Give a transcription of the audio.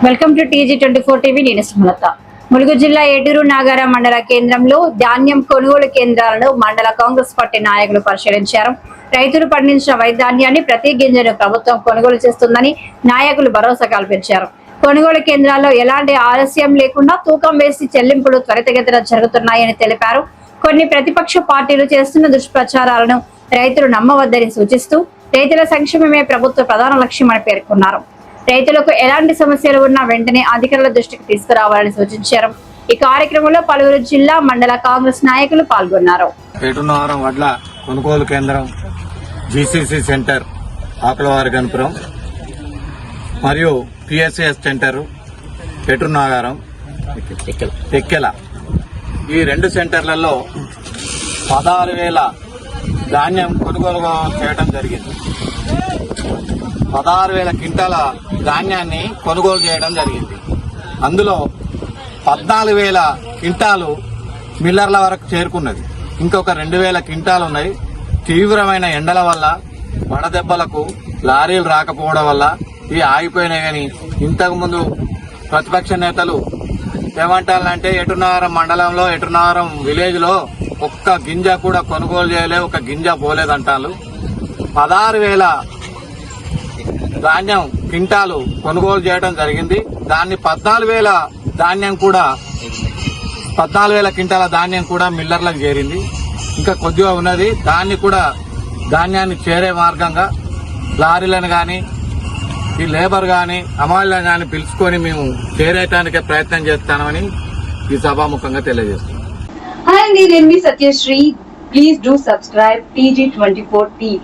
Welcome to TG24 TV. నేను సుమలత. ములుగు జిల్లా ఏటూరు నాగారం మండల కేంద్రంలో ధాన్యం కొనుగోలు కేంద్రాలను మండల కాంగ్రెస్ పార్టీ నాయకులు పరిశీలించారు. రైతులు పండించిన వైధాన్యాన్ని ప్రతి గింజను ప్రభుత్వం కొనుగోలు చేస్తుందని నాయకులు భరోసా కల్పించారు. కొనుగోలు కేంద్రాల్లో ఎలాంటి ఆలస్యం లేకుండా తూకం వేసి చెల్లింపులు త్వరితగతిన జరుగుతున్నాయని తెలిపారు. కొన్ని ప్రతిపక్ష పార్టీలు చేస్తున్న దుష్ప్రచారాలను రైతులు నమ్మవద్దని సూచిస్తూ రైతుల సంక్షేమమే ప్రభుత్వ ప్రధాన లక్ష్యమని పేర్కొన్నారు. రైతులకు ఎలాంటి సమస్యలు ఉన్నా వెంటనే అధికారుల దృష్టికి తీసుకురావాలని సూచించారు. ఈ కార్యక్రమంలో పలువురు జిల్లా మండల కాంగ్రెస్ నాయకులు పాల్గొన్నారు. ఏటున్నవరం వడ్ల కొనుగోలు కేంద్రం, GCC సెంటర్ ఆకులవారి గణపురం మరియు PSCS సెంటర్ ఏటునాగారం ఎక్కెల, ఈ రెండు సెంటర్లలో 16,000 ధాన్యం కొనుగోలు చేయడం జరిగింది. 16,000 క్వింటాల ధాన్యాన్ని కొనుగోలు చేయడం జరిగింది. అందులో 14,000 క్వింటాలు మిల్లర్ల వరకు చేరుకున్నది. ఇంకొక 2,000 క్వింటాలు ఉన్నాయి. తీవ్రమైన ఎండల వల్ల, వడదెబ్బలకు లారీలు రాకపోవడం వల్ల ఇవి ఆగిపోయినాయి. కానీ ఇంతకుముందు ప్రతిపక్ష నేతలు ఏమంటారంటే ఏటునాగారం మండలంలో, ఏటునాగారం విలేజ్ లో ఒక్క గింజ కూడా కొనుగోలు చేయలేదు, ఒక గింజ పోలేదంటారు. 16,000 ధాన్యం క్వింటాలు కొనుగోలు చేయడం జరిగింది. దాన్ని 14,000 క్వింటాల ధాన్యం కూడా మిల్లర్లకు చేరింది. ఇంకా కొద్దిగా ఉన్నది. దాన్ని కూడా ధాన్యాన్ని చేరే మార్గంగా లారీలను గాని, ఈ లేబర్ గాని, అమాలీలను గాని పిలుచుకొని మేము చేరేటానికే ప్రయత్నం చేస్తామని ఈ సభాముఖంగా తెలియజేస్తున్నాం. హాయ్ అండి, నేను మీ Satyasri. Please do subscribe TG24 TV.